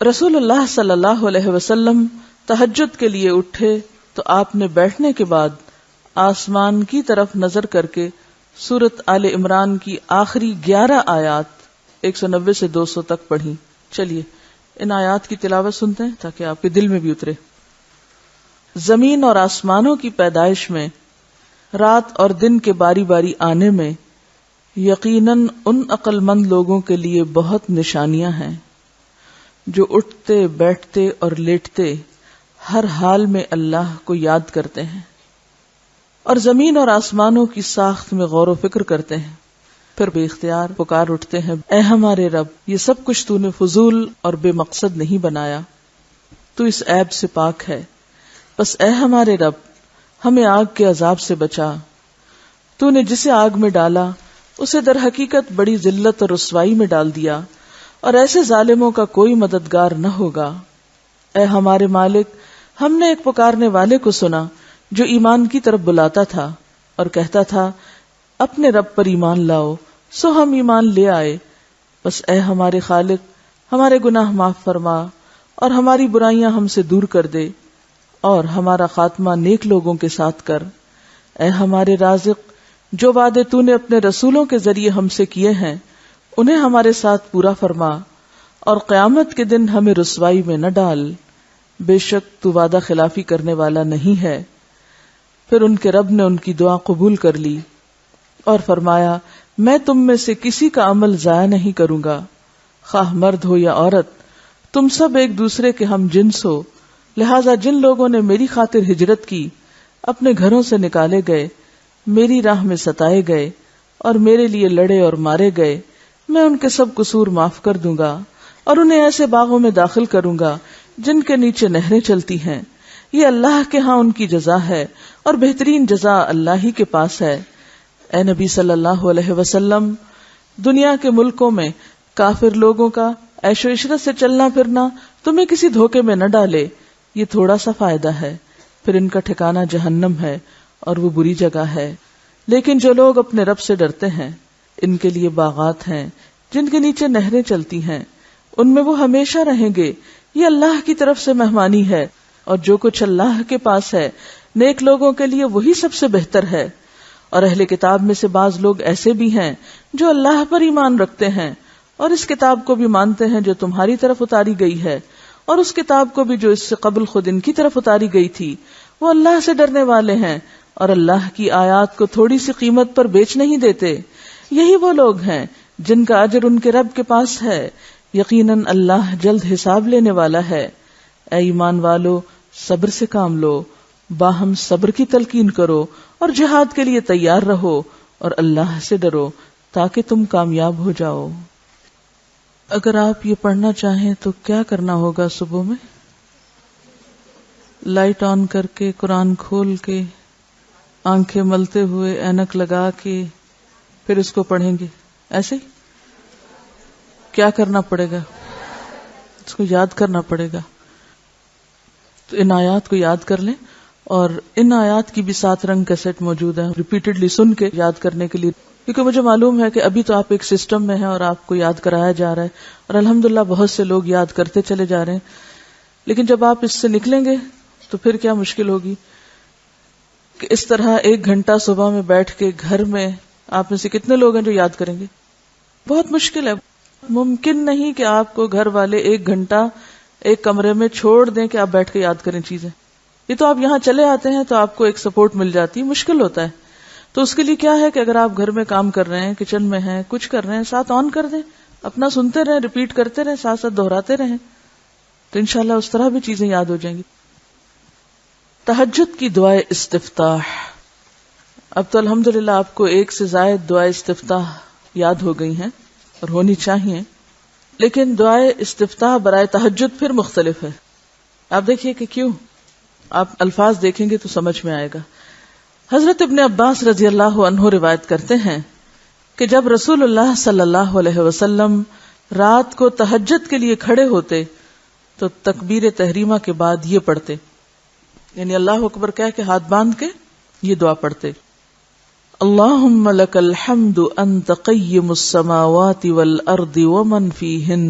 رسول اللہ صلی اللہ علیہ وسلم تہجد کے لیے اٹھے تو آپ نے بیٹھنے کے بعد آسمان کی طرف نظر کر کے سورۃ آل عمران کی آخری 11 آیات 190 سے 200 تک پڑھی. چلیے ان آیات کی تلاوت سنتے ہیں تاکہ آپ کے دل میں بھی اترے. زمین اور آسمانوں کی پیدائش میں، رات اور دن کے باری باری آنے میں یقیناً ان عقل مند لوگوں کے لیے بہت نشانیاں ہیں جو اٹھتے بیٹھتے اور لیٹتے ہر حال میں اللہ کو یاد کرتے ہیں اور زمین اور آسمانوں کی ساخت میں غور و فکر کرتے ہیں، پھر بے اختیار پکار اٹھتے ہیں، اے ہمارے رب، یہ سب کچھ تو نے فضول اور بے مقصد نہیں بنایا، تو اس عیب سے پاک ہے، بس اے ہمارے رب ہمیں آگ کے عذاب سے بچا، تو نے جسے آگ میں ڈالا اسے در حقیقت بڑی ذلت اور رسوائی میں ڈال دیا، اور ایسے ظالموں کا کوئی مددگار نہ ہوگا۔ اے ہمارے مالک، ہم نے ایک پکارنے والے کو سنا جو ایمان کی طرف بلاتا تھا اور کہتا تھا اپنے رب پر ایمان لاؤ، سو ہم ایمان لے آئے، بس اے ہمارے خالق ہمارے گناہ معاف فرما اور ہماری برائیاں ہم سے دور کر دے اور ہمارا خاتمہ نیک لوگوں کے ساتھ کر۔ اے ہمارے رازق، جو وعدے تو نے اپنے رسولوں کے ذریعے ہم سے کیے ہیں انہیں ہمارے ساتھ پورا فرما اور قیامت کے دن ہمیں رسوائی میں نہ ڈال، بے شک تو وعدہ خلافی کرنے والا نہیں ہے۔ پھر ان کے رب نے ان کی دعا قبول کر لی اور فرمایا میں تم میں سے کسی کا عمل ضائع نہیں کروں گا، خواہ مرد ہو یا عورت، تم سب ایک دوسرے کے ہم جنس ہو، لہذا جن لوگوں نے میری خاطر ہجرت کی، اپنے گھروں سے نکالے گئے، میری راہ میں ستائے گئے اور میرے لیے لڑے اور مارے گئے، میں ان کے سب قصور معاف کر دوں گا اور انہیں ایسے باغوں میں داخل کروں گا جن کے نیچے نہریں چلتی ہیں، یہ اللہ کے ہاں ان کی جزا ہے اور بہترین جزا اللہ ہی کے پاس ہے۔ اے نبی صلی اللہ علیہ وسلم، دنیا کے ملکوں میں کافر لوگوں کا عیش و عشرت سے چلنا پھرنا تمہیں کسی دھوکے میں نہ ڈالے، یہ تھوڑا سا فائدہ ہے، پھر ان کا ٹھکانہ جہنم ہے اور وہ بری جگہ ہے۔ لیکن جو لوگ اپنے رب سے ڈرتے ہیں ان کے لیے باغات ہیں جن کے نیچے نہریں چلتی ہیں، ان میں وہ ہمیشہ رہیں گے، یہ اللہ کی طرف سے مہمانی ہے، اور جو کچھ اللہ کے پاس ہے نیک لوگوں کے لیے وہی سب سے بہتر ہے۔ اور اہل کتاب میں سے بعض لوگ ایسے بھی ہیں جو اللہ پر ایمان رکھتے ہیں اور اس کتاب کو بھی مانتے ہیں جو تمہاری طرف اتاری گئی ہے، اور اس کتاب کو بھی جو اس سے قبل خود ان کی طرف اتاری گئی تھی، وہ اللہ سے ڈرنے والے ہیں اور اللہ کی آیات کو تھوڑی سی قیمت پر بیچ نہیں دیتے۔ یہی وہ لوگ ہیں جن کا اجر ان کے رب کے پاس ہے، یقیناً اللہ جلد حساب لینے والا ہے۔ اے ایمان والو، صبر سے کام لو، باہم صبر کی تلقین کرو اور جہاد کے لیے تیار رہو اور اللہ سے ڈرو تاکہ تم کامیاب ہو جاؤ۔ اگر آپ یہ پڑھنا چاہیں تو کیا کرنا ہوگا؟ صبح میں لائٹ آن کر کے، قرآن کھول کے، آنکھیں ملتے ہوئے، اینک لگا کے پھر اس کو پڑھیں گے، ایسے ہی؟ کیا کرنا پڑے گا؟ اس کو یاد کرنا پڑے گا۔ تو ان آیات کو یاد کر لیں، اور ان آیات کی بھی 7 رنگ کیسٹ موجود ہے، ریپیٹڈلی سن کے یاد کرنے کے لیے، کیونکہ مجھے معلوم ہے کہ ابھی تو آپ ایک سسٹم میں ہیں اور آپ کو یاد کرایا جا رہا ہے، اور الحمدللہ بہت سے لوگ یاد کرتے چلے جا رہے ہیں، لیکن جب آپ اس سے نکلیں گے تو پھر کیا مشکل ہوگی کہ اس طرح 1 گھنٹہ صبح میں بیٹھ کے گھر میں آپ میں سے کتنے لوگ ہیں جو یاد کریں گے؟ بہت مشکل ہے، ممکن نہیں کہ آپ کو گھر والے 1 گھنٹہ ایک کمرے میں چھوڑ دیں کہ آپ بیٹھ کے یاد کریں چیزیں۔ یہ تو آپ یہاں چلے آتے ہیں تو آپ کو ایک سپورٹ مل جاتی ہے، مشکل ہوتا ہے۔ تو اس کے لیے کیا ہے کہ اگر آپ گھر میں کام کر رہے ہیں، کچن میں ہیں، کچھ کر رہے ہیں، ساتھ آن کر دیں، اپنا سنتے رہیں، ریپیٹ کرتے رہیں، ساتھ ساتھ دہراتے رہیں، تو انشاءاللہ اس طرح بھی چیزیں یاد ہو جائیں گی۔ تہجد کی دعائے استفتاح۔ اب تو الحمدللہ آپ کو 1 سے زائد دعائے استفتاح یاد ہو گئی ہیں اور ہونی چاہیے، لیکن دعائے استفتاح برائے تہجد پھر مختلف ہے۔ آپ دیکھیے کہ کیوں، آپ الفاظ دیکھیں گے تو سمجھ میں آئے گا۔ حضرت ابن عباس رضی اللہ عنہ روایت کرتے ہیں کہ جب رسول اللہ صلی اللہ علیہ وسلم رات کو تہجد کے لیے کھڑے ہوتے تو تکبیر تحریمہ کے بعد یہ پڑھتے، یعنی اللہ اکبر کہہ کے ہاتھ باندھ کے یہ دعا پڑھتے، اللہم لک الحمد انت قیم السماوات والارض ومن فیہن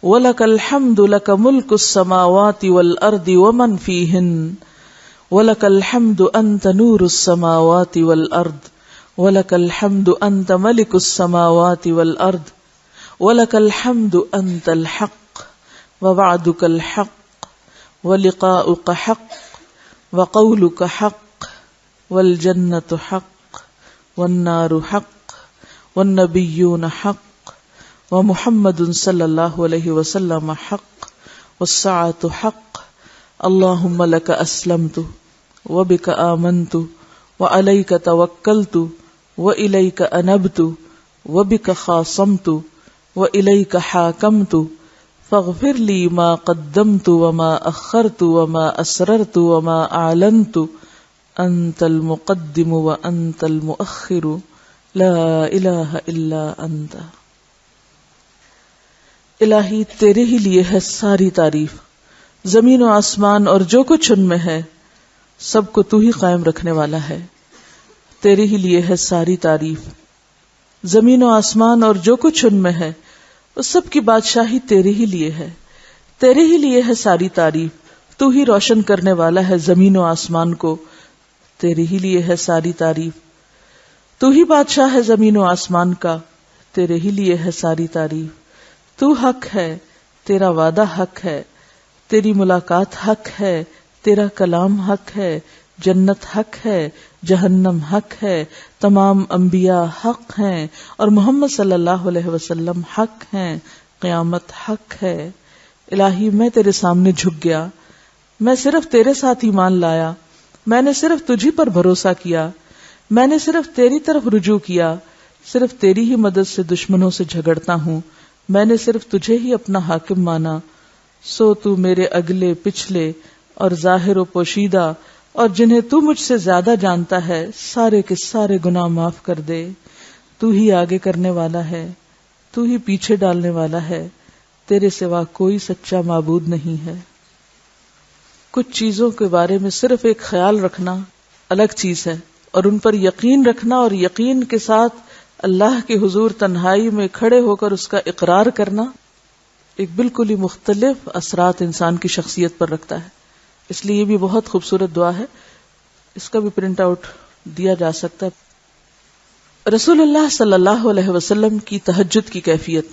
وَلَكَ الْحَمْدُ لَكَ مُلْكُ السَّمَاوَاتِ وَالْأَرْضِ وَمَنْ فِيهِنَّ وَلَكَ الْحَمْدُ أَنْتَ نُورُ السَّمَاوَاتِ وَالْأَرْضِ وَلَكَ الْحَمْدُ أَنْتَ مَلِكُ السَّمَاوَاتِ وَالْأَرْضِ وَلَكَ الْحَمْدُ أَنْتَ الْحَقُّ وَوَعْدُكَ الْحَقُّ وَلِقَاؤُكَ حَقٌّ وَقَوْلُكَ حَقٌّ وَالْجَنَّةُ حَقٌّ وَالنَّارُ حَقٌّ وَالنَّبِيُّونَ حَقٌّ ومحمد صلی اللہ علیہ وسلم حق والساعة حق اللہم لک اسلمت وبک آمنت وعلیک توکلت والیک انبت وبک خاصمت والیک حاکمت فاغفر لی ما قدمت وما اخرت وما اسررت وما اعلنت انت المقدم وانت المؤخر لا الہ الا انت۔ الہی تیرے ہی لیے ہے ساری تعریف، زمین و آسمان اور جو کچھ ان میں ہے سب کو تو ہی قائم رکھنے والا ہے۔ تیرے ہی لیے ہے ساری تعریف، زمین و آسمان اور جو کچھ ان میں ہے اس سب کی بادشاہی تیرے ہی لیے ہے۔ تیرے ہی لیے ہے ساری تعریف، تو ہی روشن کرنے والا ہے زمین و آسمان کو، تیرے ہی لیے ہے ساری تعریف۔ تو ہی بادشاہ ہے زمین و آسمان کا، تیرے ہی لیے ہے ساری تعریف۔ تو حق ہے، تیرا وعدہ حق ہے، تیری ملاقات حق ہے، تیرا کلام حق ہے، جنت حق ہے، جہنم حق ہے، تمام انبیاء حق ہیں اور محمد صلی اللہ علیہ وسلم حق ہیں، قیامت حق ہے۔ الہی میں تیرے سامنے جھک گیا، میں صرف تیرے ساتھ ایمان لایا، میں نے صرف تجھی پر بھروسہ کیا، میں نے صرف تیری طرف رجوع کیا، صرف تیری ہی مدد سے دشمنوں سے جھگڑتا ہوں، میں نے صرف تجھے ہی اپنا حاکم مانا، سو تو میرے اگلے پچھلے اور ظاہر و پوشیدہ اور جنہیں تو مجھ سے زیادہ جانتا ہے سارے کے سارے گناہ معاف کر دے۔ تو ہی آگے کرنے والا ہے، تو ہی پیچھے ڈالنے والا ہے، تیرے سوا کوئی سچا معبود نہیں ہے۔ کچھ چیزوں کے بارے میں صرف ایک خیال رکھنا الگ چیز ہے، اور ان پر یقین رکھنا اور یقین کے ساتھ اللہ کے حضور تنہائی میں کھڑے ہو کر اس کا اقرار کرنا ایک بالکل ہی مختلف اثرات انسان کی شخصیت پر رکھتا ہے۔ اس لیے یہ بھی بہت خوبصورت دعا ہے، اس کا بھی پرنٹ آؤٹ دیا جا سکتا ہے۔ رسول اللہ صلی اللہ علیہ وسلم کی تہجد کی کیفیت۔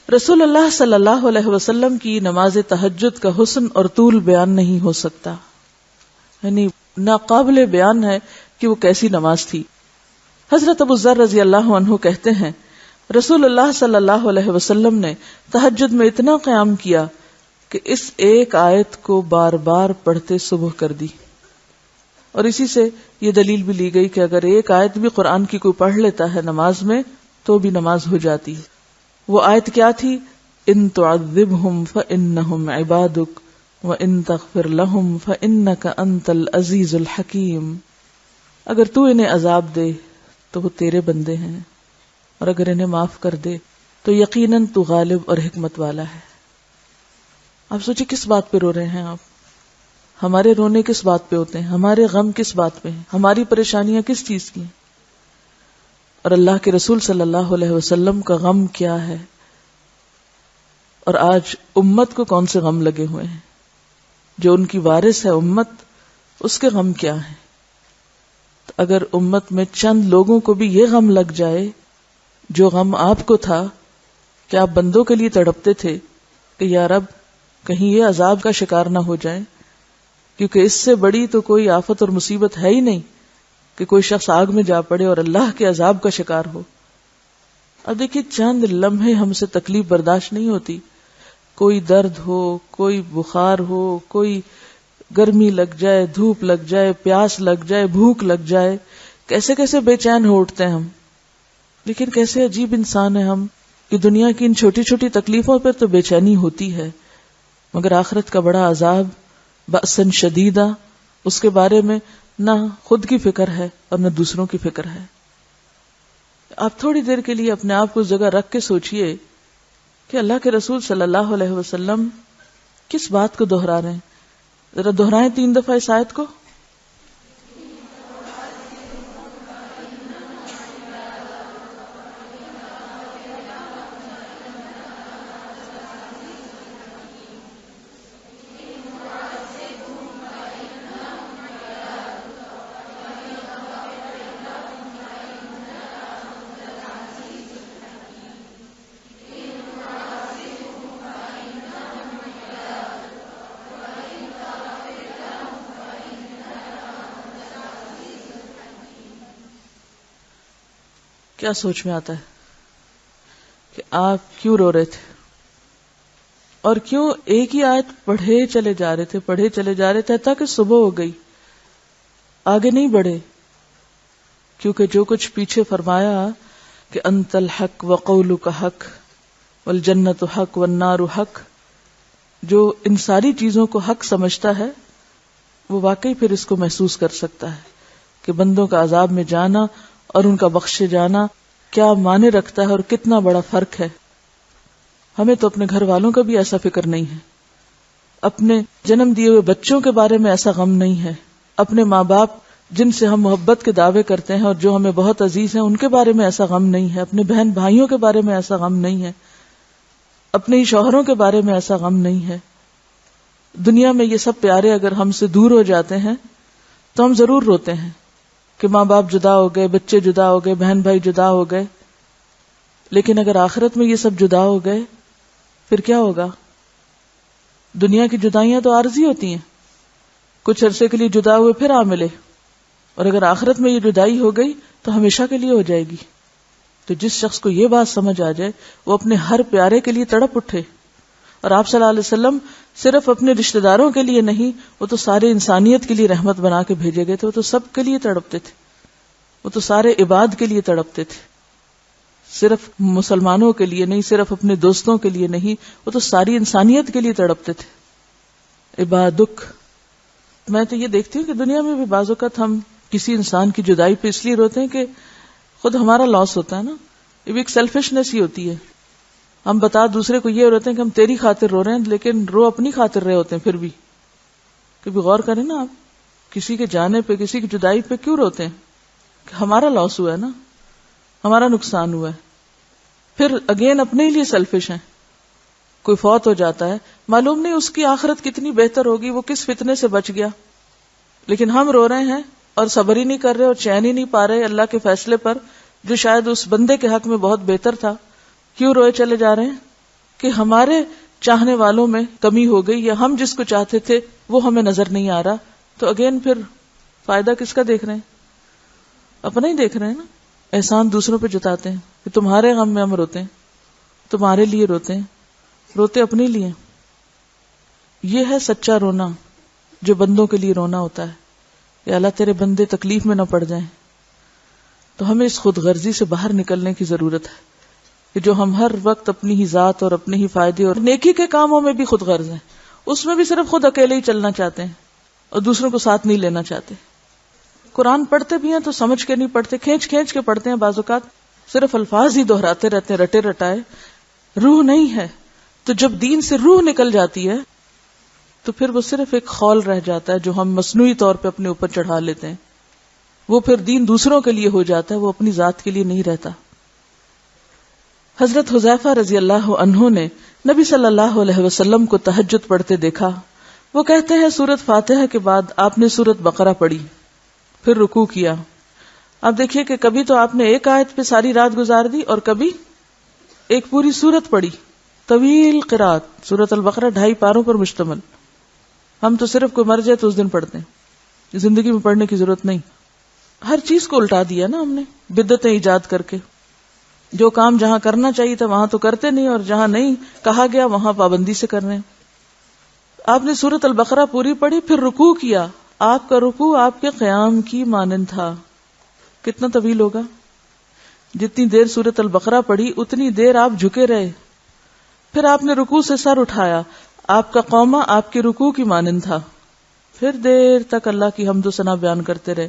رسول اللہ صلی اللہ علیہ وسلم کی نماز تہجد کا حسن اور طول بیان نہیں ہو سکتا، یعنی ناقابل بیان ہے کہ وہ کیسی نماز تھی۔ حضرت ابو ذر رضی اللہ عنہ کہتے ہیں رسول اللہ صلی اللہ علیہ وسلم نے تہجد میں اتنا قیام کیا کہ اس ایک آیت کو بار بار پڑھتے صبح کر دی، اور اسی سے یہ دلیل بھی لی گئی کہ اگر ایک آیت بھی قرآن کی کوئی پڑھ لیتا ہے نماز میں تو بھی نماز ہو جاتی ہے۔ وہ آیت کیا تھی؟ ان تعذبہم فانہم عبادک وان تغفر لہم فانک انت العزیز الحکیم۔ اگر تو انہیں عذاب دے تو وہ تیرے بندے ہیں، اور اگر انہیں معاف کر دے تو یقیناً تو غالب اور حکمت والا ہے۔ آپ سوچیں کس بات پہ رو رہے ہیں آپ؟ ہمارے رونے کس بات پہ ہوتے ہیں؟ ہمارے غم کس بات پہ ہیں؟ ہماری پریشانیاں کس چیز کی ہیں؟ اور اللہ کے رسول صلی اللہ علیہ وسلم کا غم کیا ہے؟ اور آج امت کو کون سے غم لگے ہوئے ہیں؟ جو ان کی وارث ہے امت، اس کے غم کیا ہیں؟ اگر امت میں چند لوگوں کو بھی یہ غم لگ جائے جو غم آپ کو تھا کہ آپ بندوں کے لیے تڑپتے تھے کہ یا رب کہیں یہ عذاب کا شکار نہ ہو جائیں، کیونکہ اس سے بڑی تو کوئی آفت اور مصیبت ہے ہی نہیں کہ کوئی شخص آگ میں جا پڑے اور اللہ کے عذاب کا شکار ہو۔ اب دیکھیے چند لمحے ہم سے تکلیف برداشت نہیں ہوتی، کوئی درد ہو، کوئی بخار ہو، کوئی گرمی لگ جائے، دھوپ لگ جائے، پیاس لگ جائے، بھوک لگ جائے، کیسے کیسے بے چین ہو اٹھتے ہیں ہم۔ لیکن کیسے عجیب انسان ہیں ہم کہ دنیا کی ان چھوٹی چھوٹی تکلیفوں پر تو بے چینی ہوتی ہے، مگر آخرت کا بڑا عذاب بأساً شدیدہ، اس کے بارے میں نہ خود کی فکر ہے اور نہ دوسروں کی فکر ہے۔ آپ تھوڑی دیر کے لیے اپنے آپ کو اس جگہ رکھ کے سوچئے کہ اللہ کے رسول صلی اللہ علیہ وسلم کس بات کو دہرا رہے ہیں۔ ذرا دہرائیں 3 دفعہ اس آیت کو۔ کیا سوچ میں آتا ہے کہ آپ کیوں رو رہے تھے اور کیوں ایک ہی آیت پڑھے چلے جا رہے تھے تاکہ صبح ہو گئی، آگے نہیں بڑھے؟ کیونکہ جو کچھ پیچھے فرمایا کہ انت الحق وقولک حق والجنت حق والنار حق، جو ان ساری چیزوں کو حق سمجھتا ہے وہ واقعی پھر اس کو محسوس کر سکتا ہے کہ بندوں کا عذاب میں جانا اور ان کا بخشے جانا کیا معنی رکھتا ہے اور کتنا بڑا فرق ہے۔ ہمیں تو اپنے گھر والوں کا بھی ایسا فکر نہیں ہے، اپنے جنم دیے ہوئے بچوں کے بارے میں ایسا غم نہیں ہے، اپنے ماں باپ جن سے ہم محبت کے دعوے کرتے ہیں اور جو ہمیں بہت عزیز ہیں ان کے بارے میں ایسا غم نہیں ہے، اپنے بہن بھائیوں کے بارے میں ایسا غم نہیں ہے، اپنے ہی شوہروں کے بارے میں ایسا غم نہیں ہے۔ دنیا میں یہ سب پیارے اگر ہم سے دور ہو جاتے ہیں تو ہم ضرور روتے ہیں کہ ماں باپ جدا ہو گئے، بچے جدا ہو گئے، بہن بھائی جدا ہو گئے، لیکن اگر آخرت میں یہ سب جدا ہو گئے پھر کیا ہوگا؟ دنیا کی جدائیاں تو عارضی ہوتی ہیں، کچھ عرصے کے لیے جدا ہوئے پھر آ ملے، اور اگر آخرت میں یہ جدائی ہو گئی تو ہمیشہ کے لیے ہو جائے گی۔ تو جس شخص کو یہ بات سمجھ آ جائے وہ اپنے ہر پیارے کے لیے تڑپ اٹھے، اور آپ صلی اللہ علیہ وسلم صرف اپنے رشتہ داروں کے لیے نہیں، وہ تو سارے انسانیت کے لیے رحمت بنا کے بھیجے گئے تھے، وہ تو سب کے لیے تڑپتے تھے، وہ تو سارے عباد کے لیے تڑپتے تھے، صرف مسلمانوں کے لیے نہیں، صرف اپنے دوستوں کے لیے نہیں، وہ تو ساری انسانیت کے لیے تڑپتے تھے۔ عبادک، میں تو یہ دیکھتی ہوں کہ دنیا میں بھی بعض اوقات ہم کسی انسان کی جدائی پہ اس لیے روتے ہیں کہ خود ہمارا لاس ہوتا ہے نا، یہ بھی ایک سیلفشنس ہی ہوتی ہے۔ ہم بتا دوسرے کو یہ روتے ہیں کہ ہم تیری خاطر رو رہے ہیں، لیکن رو اپنی خاطر رہے ہوتے ہیں پھر بھی۔ کبھی غور کریں نا آپ، کسی کے جانے پہ، کسی کی جدائی پہ کیوں روتے ہیں؟ کہ ہمارا لاس ہوا ہے نا، ہمارا نقصان ہوا ہے۔ پھر اگین اپنے ہی لیے سیلفش ہیں۔ کوئی فوت ہو جاتا ہے، معلوم نہیں اس کی آخرت کتنی بہتر ہوگی، وہ کس فتنے سے بچ گیا، لیکن ہم رو رہے ہیں اور صبر ہی نہیں کر رہے اور چین ہی نہیں پا رہے اللہ کے فیصلے پر جو شاید اس بندے کے حق میں بہت بہتر تھا۔ کیوں روئے چلے جا رہے ہیں؟ کہ ہمارے چاہنے والوں میں کمی ہو گئی، یا ہم جس کو چاہتے تھے وہ ہمیں نظر نہیں آ رہا۔ تو اگین پھر فائدہ کس کا دیکھ رہے ہیں؟ اپنا ہی دیکھ رہے ہیں نا۔ احسان دوسروں پہ جتاتے ہیں کہ تمہارے غم میں ہم روتے ہیں، تمہارے لیے روتے ہیں، روتے اپنے لیے۔ یہ ہے سچا رونا جو بندوں کے لیے رونا ہوتا ہے، یا اللہ تیرے بندے تکلیف میں نہ پڑ جائیں۔ تو ہمیں اس خود غرضی سے باہر نکلنے کی ضرورت ہے کہ جو ہم ہر وقت اپنی ہی ذات اور اپنے ہی فائدے اور نیکی کے کاموں میں بھی خود غرض ہیں، اس میں بھی صرف خود اکیلے ہی چلنا چاہتے ہیں اور دوسروں کو ساتھ نہیں لینا چاہتے۔ قرآن پڑھتے بھی ہیں تو سمجھ کے نہیں پڑھتے، کھینچ کھینچ کے پڑھتے ہیں، بعض اوقات صرف الفاظ ہی دہراتے رہتے ہیں رٹے رٹائے، روح نہیں ہے۔ تو جب دین سے روح نکل جاتی ہے تو پھر وہ صرف ایک خول رہ جاتا ہے جو ہم مصنوعی طور پہ اپنے اوپر چڑھا لیتے ہیں، وہ پھر دین دوسروں کے لیے ہو جاتا ہے، وہ اپنی ذات کے لیے نہیں رہتا۔ حضرت حذیفہ رضی اللہ عنہ نے نبی صلی اللہ علیہ وسلم کو تہجد پڑھتے دیکھا۔ وہ کہتے ہیں سورۃ فاتحہ کے بعد آپ نے سورۃ بقرہ پڑھی، پھر رکوع کیا۔ آپ دیکھیے کہ کبھی تو آپ نے ایک آیت پہ ساری رات گزار دی اور کبھی ایک پوری سورت پڑھی، طویل قرات۔ سورۃ البقرہ 2.5 پاروں پر مشتمل۔ ہم تو صرف کوئی مر جائے تو اس دن پڑھتے ہیں، زندگی میں پڑھنے کی ضرورت نہیں۔ ہر چیز کو الٹا دیا نا ہم نے بدعتیں ایجاد کر کے۔ جو کام جہاں کرنا چاہیے تھا وہاں تو کرتے نہیں، اور جہاں نہیں کہا گیا وہاں پابندی سے کر رہے ہیں۔ آپ نے سورۃ البقرہ پوری پڑھی، پھر رکوع کیا۔ آپ کا رکوع آپ کے قیام کی مانند تھا۔ کتنا طویل ہوگا؟ جتنی دیر سورۃ البقرہ پڑھی اتنی دیر آپ جھکے رہے۔ پھر آپ نے رکوع سے سر اٹھایا، آپ کا قومہ آپ کے رکوع کی مانند تھا۔ پھر دیر تک اللہ کی حمد و ثنا بیان کرتے رہے۔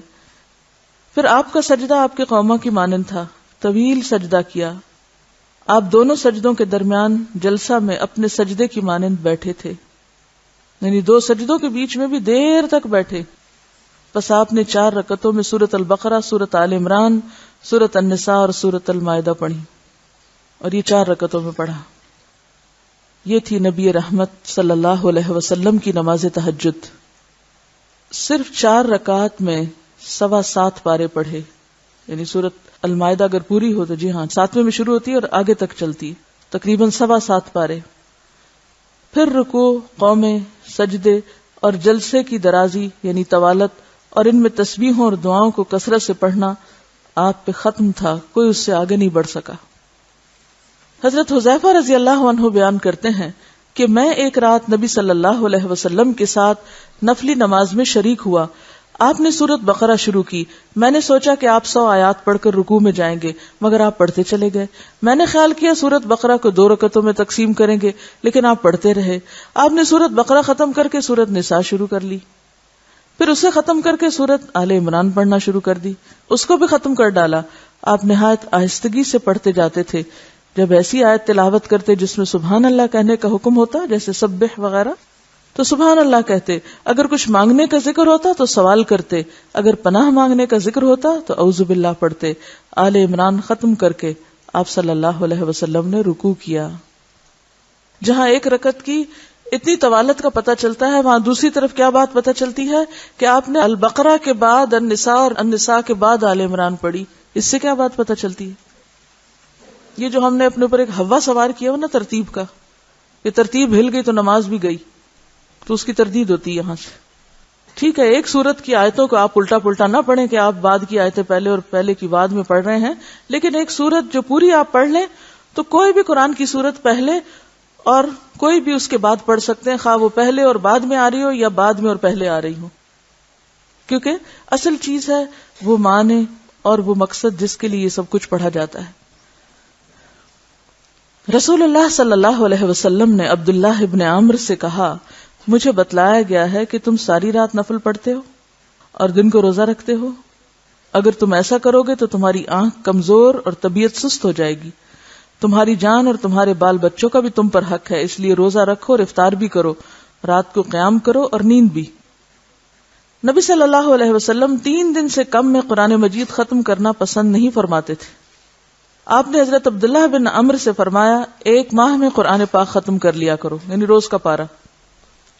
پھر آپ کا سجدہ آپ کے قومہ کی مانند تھا، طویل سجدہ کیا۔ آپ دونوں سجدوں کے درمیان جلسہ میں اپنے سجدے کی مانند بیٹھے تھے، یعنی 2 سجدوں کے بیچ میں بھی دیر تک بیٹھے۔ بس آپ نے 4 رکعتوں میں سورۃ البقرہ، سورۃ آل عمران، سورۃ النساء اور سورۃ المائدہ پڑھی، اور یہ 4 رکعتوں میں پڑھا۔ یہ تھی نبی رحمت صلی اللہ علیہ وسلم کی نماز تہجد۔ صرف 4 رکعات میں 7.25 پارے پڑھے، یعنی سورۃ المائدہ اگر پوری ہو تو 7ویں میں شروع ہوتی ہے اور آگے تک چلتی ہے، تقریباً 7.25 پارے۔ پھر رکوع، قومے، سجدے اور جلسے کی درازی یعنی طوالت، اور ان میں تسبیحوں اور دعاؤں کو کثرت سے پڑھنا آپ پہ ختم تھا، کوئی اس سے آگے نہیں بڑھ سکا۔ حضرت حذیفہ رضی اللہ عنہ بیان کرتے ہیں کہ میں ایک رات نبی صلی اللہ علیہ وسلم کے ساتھ نفلی نماز میں شریک ہوا۔ آپ نے سورۃ بقرہ شروع کی۔ میں نے سوچا کہ آپ 100 آیات پڑھ کر رکوع میں جائیں گے، مگر آپ پڑھتے چلے گئے۔ میں نے خیال کیا سورۃ بقرہ کو 2 رکعتوں میں تقسیم کریں گے، لیکن آپ پڑھتے رہے۔ آپ نے سورۃ بقرہ ختم کر کے سورۃ نساء شروع کر لی، پھر اسے ختم کر کے سورۃ آل عمران پڑھنا شروع کر دی، اس کو بھی ختم کر ڈالا۔ آپ نہایت آہستگی سے پڑھتے جاتے تھے۔ جب ایسی آیت تلاوت کرتے جس میں سبحان اللہ کہنے کا حکم ہوتا، جیسے سبح وغیرہ، تو سبحان اللہ کہتے۔ اگر کچھ مانگنے کا ذکر ہوتا تو سوال کرتے، اگر پناہ مانگنے کا ذکر ہوتا تو اعوذ باللہ پڑھتے۔ آل عمران ختم کر کے آپ صلی اللہ علیہ وسلم نے رکوع کیا۔ جہاں ایک رکعت کی اتنی طوالت کا پتہ چلتا ہے، وہاں دوسری طرف کیا بات پتہ چلتی ہے کہ آپ نے البقرہ کے بعد النساء اور النساء کے بعد آل عمران پڑھی۔ اس سے کیا بات پتہ چلتی ہے؟ یہ جو ہم نے اپنے اوپر ایک ہوا سوار کیا ہو نا ترتیب کا، یہ ترتیب ہل گئی تو نماز بھی گئی، تو اس کی تردید ہوتی ہے یہاں سے۔ ٹھیک ہے، ایک سورت کی آیتوں کو آپ الٹا پلٹا نہ پڑھیں کہ آپ بعد کی آیتیں پہلے اور پہلے کی بعد میں پڑھ رہے ہیں، لیکن ایک سورت جو پوری آپ پڑھ لیں تو کوئی بھی قرآن کی سورت پہلے اور کوئی بھی اس کے بعد پڑھ سکتے ہیں، خواہ وہ پہلے اور بعد میں آ رہی ہو یا بعد میں اور پہلے آ رہی ہو، کیونکہ اصل چیز ہے وہ معنی اور وہ مقصد جس کے لیے یہ سب کچھ پڑھا جاتا ہے۔ رسول اللہ صلی اللہ علیہ وسلم نے عبداللہ ابن عمرو سے کہا، مجھے بتلایا گیا ہے کہ تم ساری رات نفل پڑھتے ہو اور دن کو روزہ رکھتے ہو۔ اگر تم ایسا کرو گے تو تمہاری آنکھ کمزور اور طبیعت سست ہو جائے گی، تمہاری جان اور تمہارے بال بچوں کا بھی تم پر حق ہے، اس لیے روزہ رکھو اور افطار بھی کرو، رات کو قیام کرو اور نیند بھی۔ نبی صلی اللہ علیہ وسلم 3 دن سے کم میں قرآن مجید ختم کرنا پسند نہیں فرماتے تھے۔ آپ نے حضرت عبداللہ بن عمرو سے فرمایا، 1 ماہ میں قرآن پاک ختم کر لیا کرو، یعنی روز کا پارہ،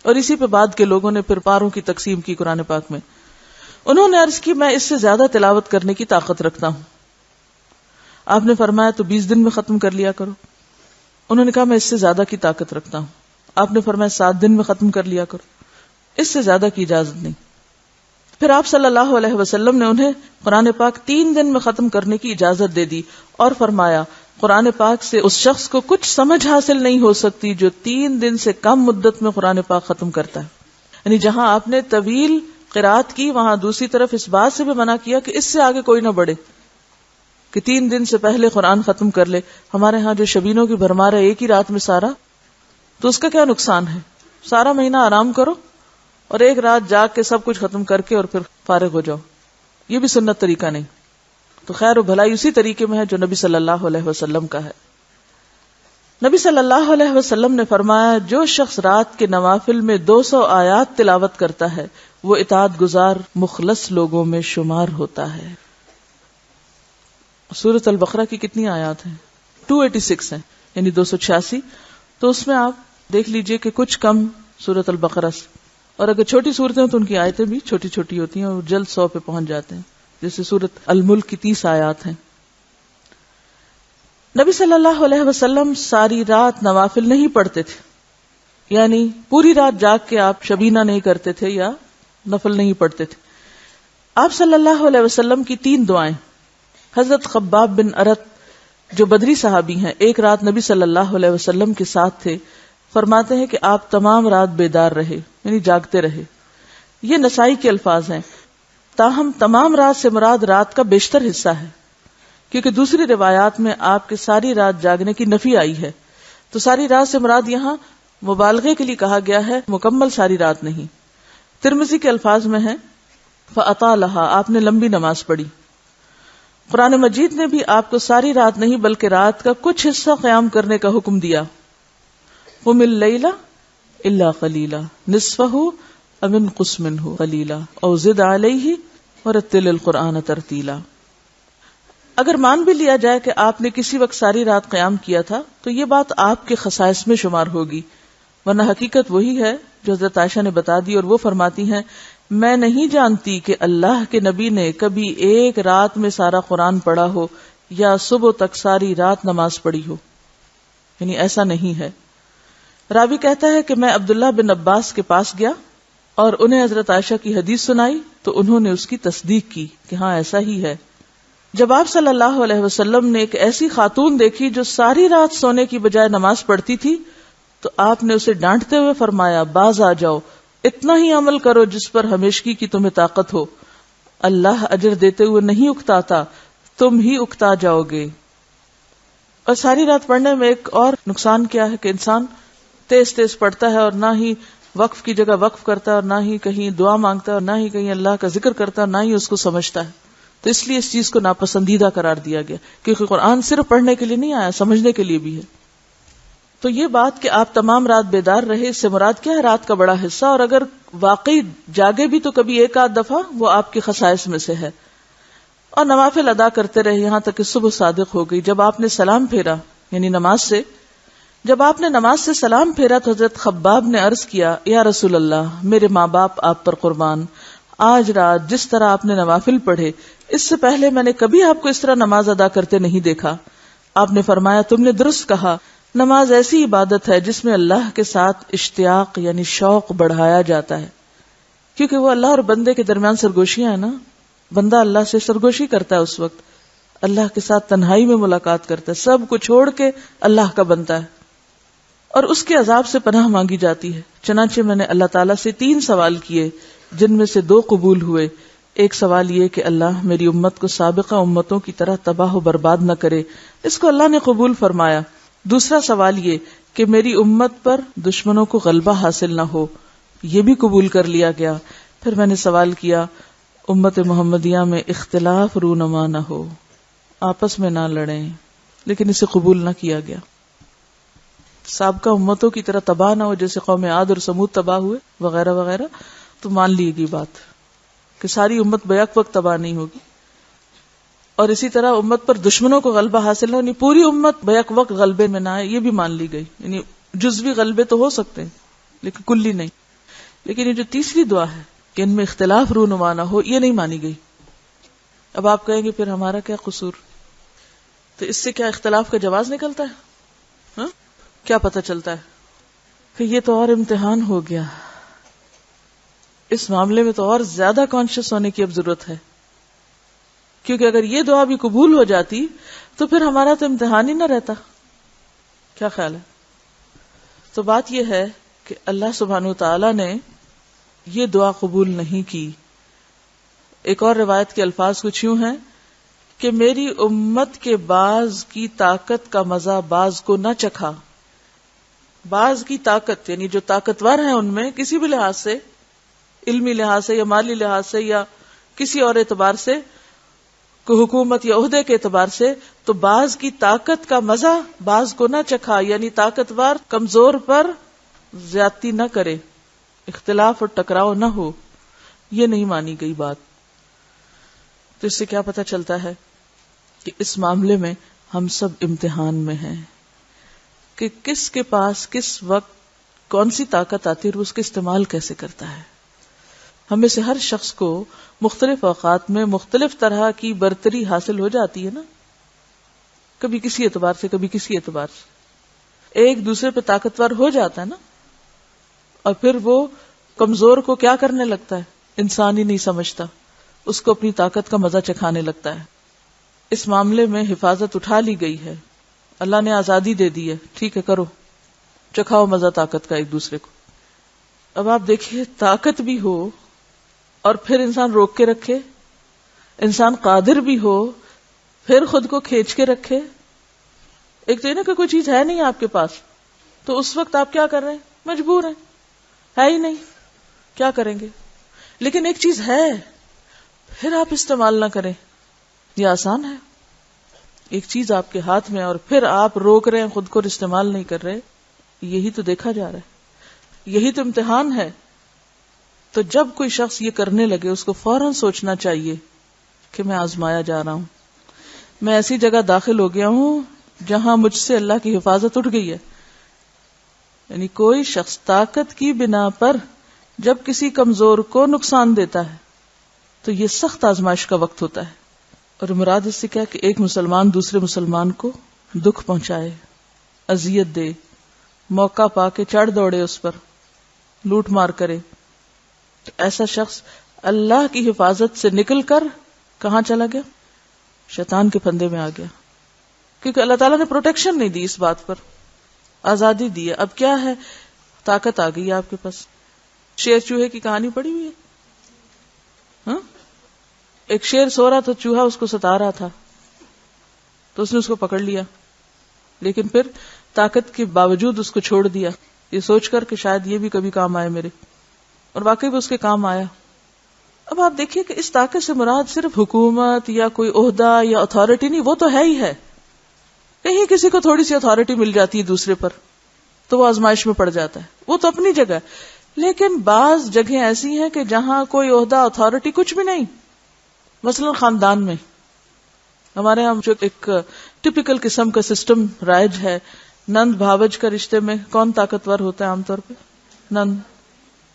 اور اسی پہ بعد کے لوگوں نے پھر پاروں کی تقسیم کی قرآن پاک میں۔ انہوں نے عرض کی، میں اس سے زیادہ تلاوت کرنے کی طاقت رکھتا ہوں۔ آپ نے فرمایا تو 20 دن میں ختم کر لیا کرو۔ انہوں نے کہا میں اس سے زیادہ کی طاقت رکھتا ہوں۔ آپ نے فرمایا 7 دن میں ختم کر لیا کرو، اس سے زیادہ کی اجازت نہیں۔ پھر آپ صلی اللہ علیہ وسلم نے انہیں قرآن پاک 3 دن میں ختم کرنے کی اجازت دے دی اور فرمایا، قرآن پاک سے اس شخص کو کچھ سمجھ حاصل نہیں ہو سکتی جو 3 دن سے کم مدت میں قرآن پاک ختم کرتا ہے۔ یعنی جہاں آپ نے طویل قرات کی، وہاں دوسری طرف اس بات سے بھی منع کیا کہ اس سے آگے کوئی نہ بڑھے کہ 3 دن سے پہلے قرآن ختم کر لے۔ ہمارے ہاں جو شبینوں کی بھرمار ہے ایک ہی رات میں سارا، تو اس کا کیا نقصان ہے؟ سارا مہینہ آرام کرو اور ایک رات جاگ کے سب کچھ ختم کر کے اور پھر فارغ ہو جاؤ، یہ بھی سنت طریقہ نہیں۔ تو خیر و بھلائی اسی طریقے میں ہے جو نبی صلی اللہ علیہ وسلم کا ہے۔ نبی صلی اللہ علیہ وسلم نے فرمایا، جو شخص رات کے نوافل میں 200 آیات تلاوت کرتا ہے وہ اطاعت گزار مخلص لوگوں میں شمار ہوتا ہے۔ سورۃ البقرہ کی کتنی آیات ہیں؟ 286 ہیں، یعنی 286۔ تو اس میں آپ دیکھ لیجئے کہ کچھ کم سورۃ البقرہ سے، اور اگر چھوٹی صورتیں ہیں تو ان کی آیتیں بھی چھوٹی چھوٹی ہوتی ہیں اور جلد 100 پہ پہنچ جاتے ہیں، جیسے سورۃ الملک کی 30 آیات ہیں۔ نبی صلی اللہ علیہ وسلم ساری رات نوافل نہیں پڑھتے تھے، یعنی پوری رات جاگ کے آپ شبینہ نہیں کرتے تھے یا نفل نہیں پڑھتے تھے۔ آپ صلی اللہ علیہ وسلم کی 3 دعائیں، حضرت خباب بن ارت جو بدری صحابی ہیں، ایک رات نبی صلی اللہ علیہ وسلم کے ساتھ تھے، فرماتے ہیں کہ آپ تمام رات بیدار رہے، یعنی جاگتے رہے۔ یہ نسائی کے الفاظ ہیں، تاہم تمام رات سے مراد رات کا بیشتر حصہ ہے، کیونکہ دوسری روایات میں آپ کے ساری رات جاگنے کی نفی آئی ہے، تو ساری رات سے مراد یہاں مبالغے کے لیے کہا گیا ہے، مکمل ساری رات نہیں۔ ترمذی کے الفاظ میں ہے فَأَطَالَهَا، آپ نے لمبی نماز پڑھی۔ قرآن مجید نے بھی آپ کو ساری رات نہیں بلکہ رات کا کچھ حصہ قیام کرنے کا حکم دیا۔ قُمِ اللَّيْلَ إِلَّا قَلِيلًا نِصْفَهُ أَوِ انقُصْ مِنْهُ قَلِيلًا أَوْ زِدْ عَلَيْهِ وَرَتِّلِ الْقُرْآنَ تَرْتِيلًا۔ اگر مان بھی لیا جائے کہ آپ نے کسی وقت ساری رات قیام کیا تھا تو یہ بات آپ کے خصائص میں شمار ہوگی، ورنہ حقیقت وہی ہے جو حضرت عائشہ نے بتا دی، اور وہ فرماتی ہیں، میں نہیں جانتی کہ اللہ کے نبی نے کبھی ایک رات میں سارا قرآن پڑھا ہو یا صبح تک ساری رات نماز پڑھی ہو، یعنی ایسا نہیں ہے۔ راوی کہتا ہے کہ میں عبداللہ بن عباس کے پاس گیا اور انہیں حضرت عائشہ کی حدیث سنائی تو انہوں نے اس کی تصدیق کی کہ ہاں ایسا ہی ہے۔ جب آپ صلی اللہ علیہ وسلم نے ایک ایسی خاتون دیکھی جو ساری رات سونے کی بجائے نماز پڑھتی تھی تو آپ نے اسے ڈانٹتے ہوئے فرمایا باز آ جاؤ، اتنا ہی عمل کرو جس پر ہمیشگی کی تمہیں طاقت ہو، اللہ اجر دیتے ہوئے نہیں اکتاتا، تم ہی اکتا جاؤ گے۔ اور ساری رات پڑھنے میں ایک اور نقصان کیا ہے کہ انسان تیز تیز پڑھتا ہے اور نہ ہی وقف کی جگہ وقف کرتا ہے اور نہ ہی کہیں دعا مانگتا ہے اور نہ ہی کہیں اللہ کا ذکر کرتا ہے اور نہ ہی اس کو سمجھتا ہے، تو اس لیے اس چیز کو ناپسندیدہ قرار دیا گیا، کیونکہ قرآن صرف پڑھنے کے لیے نہیں آیا، سمجھنے کے لیے بھی ہے۔ تو یہ بات کہ آپ تمام رات بیدار رہے، اس سے مراد کیا ہے؟ رات کا بڑا حصہ، اور اگر واقعی جاگے بھی تو کبھی ایک آدھ دفعہ، وہ آپ کی خصائص میں سے ہے، اور نوافل ادا کرتے رہے یہاں تک کہ صبح صادق ہو گئی۔ جب آپ نے سلام پھیرا یعنی جب آپ نے نماز سے سلام پھیرا تو حضرت خباب نے عرض کیا یا رسول اللہ، میرے ماں باپ آپ پر قربان، آج رات جس طرح آپ نے نوافل پڑھے اس سے پہلے میں نے کبھی آپ کو اس طرح نماز ادا کرتے نہیں دیکھا۔ آپ نے فرمایا تم نے درست کہا، نماز ایسی عبادت ہے جس میں اللہ کے ساتھ اشتیاق یعنی شوق بڑھایا جاتا ہے، کیونکہ وہ اللہ اور بندے کے درمیان سرگوشیاں ہیں نا، بندہ اللہ سے سرگوشی کرتا ہے، اس وقت اللہ کے ساتھ تنہائی میں ملاقات کرتا ہے، سب کو چھوڑ کے اللہ کا بنتا ہے، اور اس کے عذاب سے پناہ مانگی جاتی ہے۔ چنانچہ میں نے اللہ تعالیٰ سے 3 سوال کیے جن میں سے 2 قبول ہوئے۔ ایک سوال یہ کہ اللہ میری امت کو سابقہ امتوں کی طرح تباہ و برباد نہ کرے، اس کو اللہ نے قبول فرمایا۔ دوسرا سوال یہ کہ میری امت پر دشمنوں کو غلبہ حاصل نہ ہو، یہ بھی قبول کر لیا گیا۔ پھر میں نے سوال کیا امت محمدیہ میں اختلاف رونما نہ ہو، آپس میں نہ لڑیں، لیکن اسے قبول نہ کیا گیا۔ سابقہ امتوں کی طرح تباہ نہ ہو جیسے قوم عاد اور سمود تباہ ہوئے وغیرہ وغیرہ، تو مان لی گئی بات کہ ساری امت بیک وقت تباہ نہیں ہوگی، اور اسی طرح امت پر دشمنوں کو غلبہ حاصل نہ ہو، یعنی پوری امت بیک وقت غلبے میں نہ آئے، یہ بھی مان لی گئی، یعنی جزوی غلبے تو ہو سکتے ہیں لیکن کلی نہیں۔ لیکن یہ جو تیسری دعا ہے کہ ان میں اختلاف رونما نہ ہو، یہ نہیں مانی گئی۔ اب آپ کہیں گے پھر ہمارا کیا قصور؟ تو اس سے کیا اختلاف کا جواز نکلتا ہے؟ ہاں؟ کیا پتہ چلتا ہے کہ یہ تو اور امتحان ہو گیا، اس معاملے میں تو اور زیادہ کانشیس ہونے کی اب ضرورت ہے، کیونکہ اگر یہ دعا بھی قبول ہو جاتی تو پھر ہمارا تو امتحان ہی نہ رہتا۔ کیا خیال ہے؟ تو بات یہ ہے کہ اللہ سبحانہ وتعالی نے یہ دعا قبول نہیں کی۔ ایک اور روایت کے الفاظ کچھ یوں ہیں کہ میری امت کے بعض کی طاقت کا مزہ بعض کو نہ چکھا۔ بعض کی طاقت یعنی جو طاقتور ہیں ان میں کسی بھی لحاظ سے، علمی لحاظ سے یا مالی لحاظ سے یا کسی اور اعتبار سے، کو حکومت یا عہدے کے اعتبار سے، تو بعض کی طاقت کا مزہ بعض کو نہ چکھا، یعنی طاقتور کمزور پر زیادتی نہ کرے، اختلاف اور ٹکراؤ نہ ہو، یہ نہیں مانی گئی بات۔ تو اس سے کیا پتہ چلتا ہے کہ اس معاملے میں ہم سب امتحان میں ہیں کہ کس کے پاس کس وقت کون سی طاقت آتی ہے اور اس کا استعمال کیسے کرتا ہے۔ ہمیں سے ہر شخص کو مختلف اوقات میں مختلف طرح کی برتری حاصل ہو جاتی ہے نا، کبھی کسی اعتبار سے کبھی کسی اعتبار سے، ایک دوسرے پہ طاقتور ہو جاتا ہے نا، اور پھر وہ کمزور کو کیا کرنے لگتا ہے، انسان ہی نہیں سمجھتا، اس کو اپنی طاقت کا مزہ چکھانے لگتا ہے۔ اس معاملے میں حفاظت اٹھا لی گئی ہے، اللہ نے آزادی دے دی ہے، ٹھیک ہے کرو، چکھاؤ مزہ طاقت کا ایک دوسرے کو۔ اب آپ دیکھیے طاقت بھی ہو اور پھر انسان روک کے رکھے، انسان قادر بھی ہو پھر خود کو کھینچ کے رکھے۔ ایک تو یہ نا کہ کوئی چیز ہے نہیں آپ کے پاس، تو اس وقت آپ کیا کر رہے ہیں؟ مجبور ہیں، ہے ہی نہیں، کیا کریں گے؟ لیکن ایک چیز ہے پھر آپ استعمال نہ کریں، یہ آسان ہے۔ ایک چیز آپ کے ہاتھ میں اور پھر آپ روک رہے ہیں خود کو، استعمال نہیں کر رہے، یہی تو دیکھا جا رہا ہے، یہی تو امتحان ہے۔ تو جب کوئی شخص یہ کرنے لگے اس کو فوراً سوچنا چاہیے کہ میں آزمایا جا رہا ہوں، میں ایسی جگہ داخل ہو گیا ہوں جہاں مجھ سے اللہ کی حفاظت اٹھ گئی ہے۔ یعنی کوئی شخص طاقت کی بنا پر جب کسی کمزور کو نقصان دیتا ہے تو یہ سخت آزمائش کا وقت ہوتا ہے، اور مراد اس سے کیا کہ ایک مسلمان دوسرے مسلمان کو دکھ پہنچائے، اذیت دے، موقع پا کے چڑھ دوڑے اس پر، لوٹ مار کرے، تو ایسا شخص اللہ کی حفاظت سے نکل کر کہاں چلا گیا؟ شیطان کے پھندے میں آ گیا، کیونکہ اللہ تعالیٰ نے پروٹیکشن نہیں دی، اس بات پر آزادی دی ہے. اب کیا ہے؟ طاقت آ گئی ہے آپ کے پاس. شیر چوہے کی کہانی پڑھی ہوئی ہے؟ ہاں، ایک شیر سو رہا تھا، چوہا اس کو ستا رہا تھا، تو اس نے اس کو پکڑ لیا، لیکن پھر طاقت کے باوجود اس کو چھوڑ دیا، یہ سوچ کر کہ شاید یہ بھی کبھی کام آئے میرے، اور واقعی بھی اس کے کام آیا. اب آپ دیکھیے کہ اس طاقت سے مراد صرف حکومت یا کوئی عہدہ یا اتھارٹی نہیں، وہ تو ہے ہی ہے. کہیں کسی کو تھوڑی سی اتھارٹی مل جاتی ہے دوسرے پر تو وہ آزمائش میں پڑ جاتا ہے، وہ تو اپنی جگہ. لیکن بعض جگہیں ایسی ہیں کہ جہاں کوئی عہدہ اتھارٹی کچھ بھی نہیں. مثلا خاندان میں ہمارے ہاں جو ایک ٹپیکل قسم کا سسٹم رائج ہے، نند بھاوج کا رشتے میں کون طاقتور ہوتا ہے عام طور پہ؟ نند.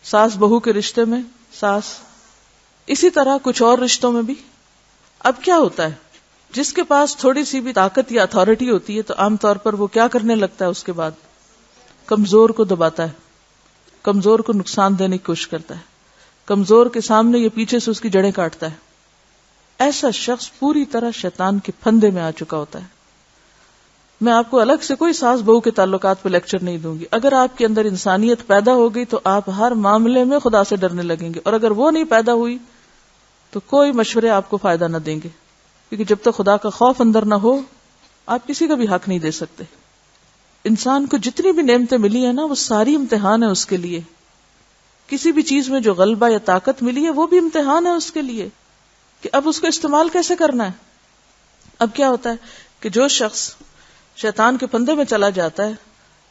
ساس بہو کے رشتے میں ساس. اسی طرح کچھ اور رشتوں میں بھی. اب کیا ہوتا ہے، جس کے پاس تھوڑی سی بھی طاقت یا اتھارٹی ہوتی ہے تو عام طور پر وہ کیا کرنے لگتا ہے؟ اس کے بعد کمزور کو دباتا ہے، کمزور کو نقصان دینے کی کوشش کرتا ہے، کمزور کے سامنے یہ پیچھے سے اس کی جڑیں کاٹتا ہے. ایسا شخص پوری طرح شیطان کے پھندے میں آ چکا ہوتا ہے. میں آپ کو الگ سے کوئی ساس بہو کے تعلقات پہ لیکچر نہیں دوں گی. اگر آپ کے اندر انسانیت پیدا ہو گئی تو آپ ہر معاملے میں خدا سے ڈرنے لگیں گے، اور اگر وہ نہیں پیدا ہوئی تو کوئی مشورے آپ کو فائدہ نہ دیں گے، کیونکہ جب تک خدا کا خوف اندر نہ ہو آپ کسی کا بھی حق نہیں دے سکتے. انسان کو جتنی بھی نعمتیں ملی ہیں نا، وہ ساری امتحان ہے اس کے لیے. کسی بھی چیز میں جو غلبہ یا طاقت ملی ہے وہ بھی امتحان ہے اس کے لیے کہ اب اس کو استعمال کیسے کرنا ہے. اب کیا ہوتا ہے کہ جو شخص شیطان کے پھندے میں چلا جاتا ہے،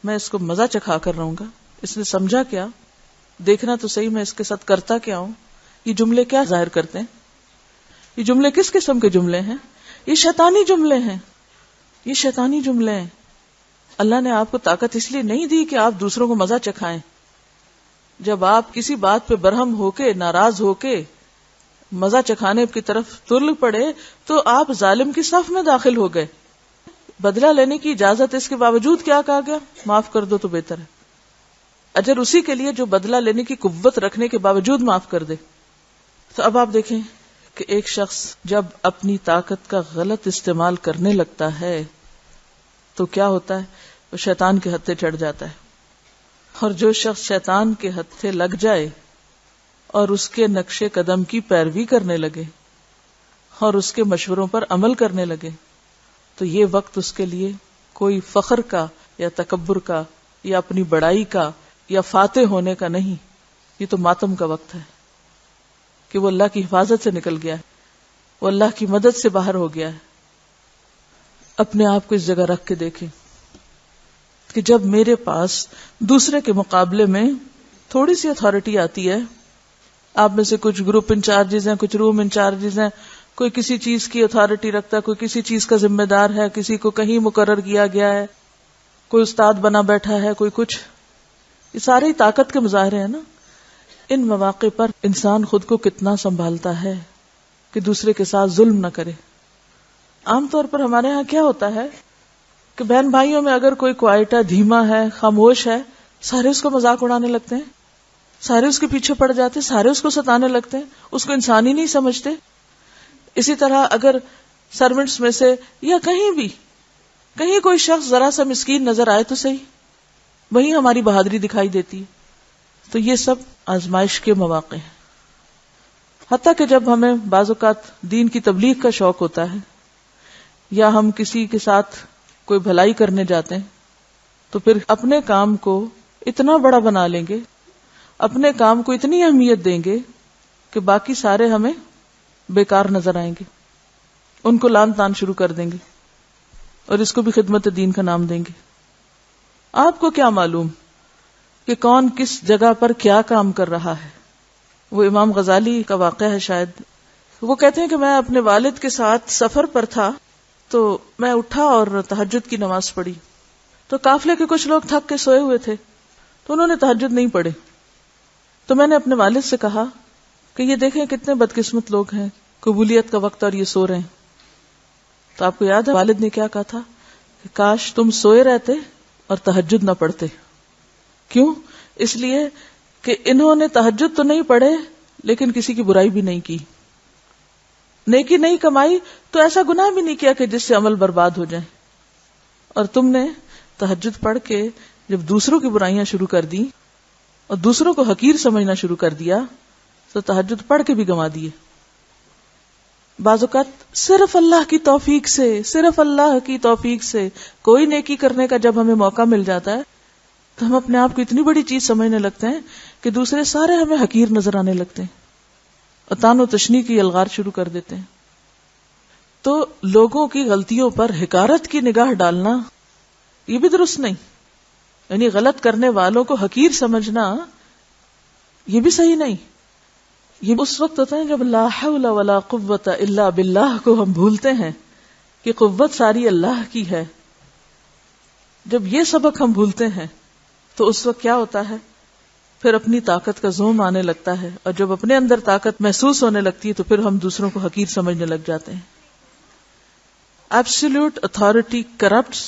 میں اس کو مزہ چکھا کر رہوں گا، اس نے سمجھا کیا، دیکھنا تو صحیح میں اس کے ساتھ کرتا کیا ہوں. یہ جملے کیا ظاہر کرتے ہیں؟ یہ جملے کس قسم کے جملے ہیں؟ یہ شیطانی جملے ہیں. یہ شیطانی جملے ہیں. اللہ نے آپ کو طاقت اس لیے نہیں دی کہ آپ دوسروں کو مزہ چکھائیں. جب آپ کسی بات پہ برہم ہو کے، ناراض ہو کے مزہ چکھانے کی طرف تل پڑے تو آپ ظالم کی صف میں داخل ہو گئے. بدلہ لینے کی اجازت اس کے باوجود کیا کہا گیا؟ معاف کر دو تو بہتر ہے. اجر اسی کے لیے جو بدلہ لینے کی قوت رکھنے کے باوجود معاف کر دے. تو اب آپ دیکھیں کہ ایک شخص جب اپنی طاقت کا غلط استعمال کرنے لگتا ہے تو کیا ہوتا ہے؟ وہ شیطان کے ہتھے چڑھ جاتا ہے. اور جو شخص شیطان کے ہتھے لگ جائے اور اس کے نقش قدم کی پیروی کرنے لگے اور اس کے مشوروں پر عمل کرنے لگے تو یہ وقت اس کے لیے کوئی فخر کا یا تکبر کا یا اپنی بڑائی کا یا فاتح ہونے کا نہیں، یہ تو ماتم کا وقت ہے کہ وہ اللہ کی حفاظت سے نکل گیا ہے، وہ اللہ کی مدد سے باہر ہو گیا ہے. اپنے آپ کو اس جگہ رکھ کے دیکھیں کہ جب میرے پاس دوسرے کے مقابلے میں تھوڑی سی اتھارٹی آتی ہے، آپ میں سے کچھ گروپ انچارجز ہیں، کچھ روم انچارجز ہیں، کوئی کسی چیز کی اتھارٹی رکھتا ہے، کوئی کسی چیز کا ذمہ دار ہے، کسی کو کہیں مقرر کیا گیا ہے، کوئی استاد بنا بیٹھا ہے، کوئی کچھ. یہ سارے طاقت کے مظاہرے ہیں نا. ان مواقع پر انسان خود کو کتنا سنبھالتا ہے کہ دوسرے کے ساتھ ظلم نہ کرے. عام طور پر ہمارے ہاں کیا ہوتا ہے کہ بہن بھائیوں میں اگر کوئی کوائٹا، دھیما ہے، خاموش ہے، سارے اس کو مذاق اڑانے لگتے ہیں، سارے اس کے پیچھے پڑ جاتے ہیں، سارے اس کو ستانے لگتے ہیں، اس کو انسان ہی نہیں سمجھتے. اسی طرح اگر سرونٹس میں سے یا کہیں کوئی شخص ذرا سا مسکین نظر آئے تو صحیح، وہیں ہماری بہادری دکھائی دیتی ہے. تو یہ سب آزمائش کے مواقع ہیں. حتیٰ کہ جب ہمیں بعض اوقات دین کی تبلیغ کا شوق ہوتا ہے یا ہم کسی کے ساتھ کوئی بھلائی کرنے جاتے ہیں تو پھر اپنے کام کو اتنا بڑا بنا لیں گے، اپنے کام کو اتنی اہمیت دیں گے کہ باقی سارے ہمیں بیکار نظر آئیں گے، ان کو لان تان شروع کر دیں گے اور اس کو بھی خدمت دین کا نام دیں گے. آپ کو کیا معلوم کہ کون کس جگہ پر کیا کام کر رہا ہے؟ وہ امام غزالی کا واقعہ ہے شاید. وہ کہتے ہیں کہ میں اپنے والد کے ساتھ سفر پر تھا تو میں اٹھا اور تہجد کی نماز پڑھی تو قافلے کے کچھ لوگ تھک کے سوئے ہوئے تھے تو انہوں نے تہجد نہیں پڑھے. تو میں نے اپنے والد سے کہا کہ یہ دیکھیں کتنے بدقسمت لوگ ہیں، قبولیت کا وقت اور یہ سو رہے ہیں. تو آپ کو یاد ہے والد نے کیا کہا تھا کہ کاش تم سوئے رہتے اور تہجد نہ پڑھتے. کیوں؟ اس لیے کہ انہوں نے تہجد تو نہیں پڑھے لیکن کسی کی برائی بھی نہیں کی. نیکی نہیں کمائی تو ایسا گناہ بھی نہیں کیا کہ جس سے عمل برباد ہو جائے. اور تم نے تہجد پڑھ کے جب دوسروں کی برائیاں شروع کر دی اور دوسروں کو حقیر سمجھنا شروع کر دیا تو تہجد پڑھ کے بھی گنوا دیے. بعض اوقات صرف اللہ کی توفیق سے، صرف اللہ کی توفیق سے کوئی نیکی کرنے کا جب ہمیں موقع مل جاتا ہے تو ہم اپنے آپ کو اتنی بڑی چیز سمجھنے لگتے ہیں کہ دوسرے سارے ہمیں حقیر نظر آنے لگتے ہیں اور طعن و تشنیع کی الغار شروع کر دیتے ہیں. تو لوگوں کی غلطیوں پر حقارت کی نگاہ ڈالنا یہ بھی درست نہیں، یعنی غلط کرنے والوں کو حقیر سمجھنا یہ بھی صحیح نہیں. یہ اس وقت ہوتا ہے جب لا حول ولا قوت الا باللہ کو ہم بھولتے ہیں کہ قوت ساری اللہ کی ہے. جب یہ سبق ہم بھولتے ہیں تو اس وقت کیا ہوتا ہے، پھر اپنی طاقت کا زوم آنے لگتا ہے، اور جب اپنے اندر طاقت محسوس ہونے لگتی ہے تو پھر ہم دوسروں کو حقیر سمجھنے لگ جاتے ہیں. ایبسولوٹ اتھارٹی کرپٹس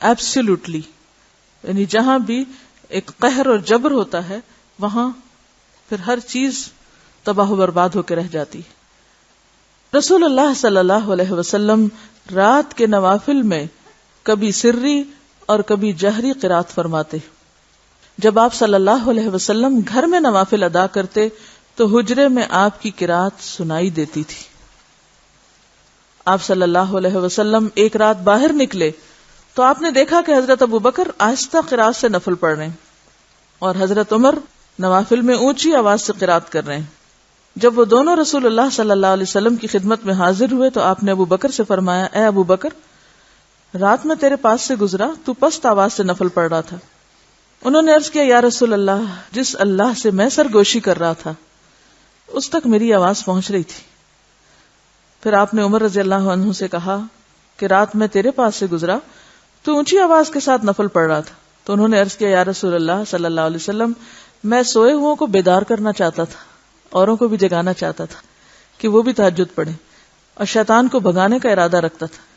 ایبسولوٹلی، یعنی جہاں بھی ایک قہر اور جبر ہوتا ہے وہاں پھر ہر چیز تباہ و برباد ہو کے رہ جاتی. رسول اللہ صلی اللہ علیہ وسلم رات کے نوافل میں کبھی سری اور کبھی جہری قرات فرماتے. جب آپ صلی اللہ علیہ وسلم گھر میں نوافل ادا کرتے تو حجرے میں آپ کی قرات سنائی دیتی تھی. آپ صلی اللہ علیہ وسلم ایک رات باہر نکلے تو آپ نے دیکھا کہ حضرت ابوبکر آہستہ قرات سے نفل پڑھ رہے ہیں اور حضرت عمر نوافل میں اونچی آواز سے قرات کر رہے ہیں. جب وہ دونوں رسول اللہ صلی اللہ علیہ وسلم کی خدمت میں حاضر ہوئے تو آپ نے ابوبکر سے فرمایا، اے ابوبکر، رات میں تیرے پاس سے گزرا، تو پست آواز سے نفل پڑھ رہا تھا. انہوں نے عرض کیا، یا رسول اللہ، جس اللہ سے میں سرگوشی کر رہا تھا اس تک میری آواز پہنچ رہی تھی. پھر آپ نے عمر رضی اللہ عنہ سے کہا کہ رات میں تیرے پاس سے گزرا تو اونچی آواز کے ساتھ نفل پڑھ رہا تھا. تو انہوں نے عرض کیا، یا رسول اللہ صلی اللہ علیہ وسلم، میں سوئے ہوئوں کو بیدار کرنا چاہتا تھا، اوروں کو بھی جگانا چاہتا تھا کہ وہ بھی تہجد پڑھیں، اور شیطان کو بھگانے کا ارادہ رکھتا تھا.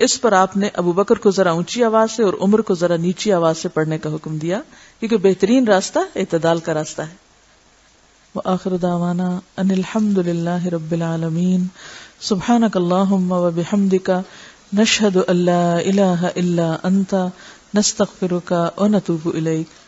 اس پر آپ نے ابوبکر کو ذرا اونچی آواز سے اور عمر کو ذرا نیچی آواز سے پڑھنے کا حکم دیا، کیونکہ بہترین راستہ اعتدال کا راستہ ہے. وآخر دعوانا ان الحمد للہ رب العالمین. سبحانک اللہم وبحمدک، نشہد ان لا الہ الا انت، نستغفرک ونتوب الیک.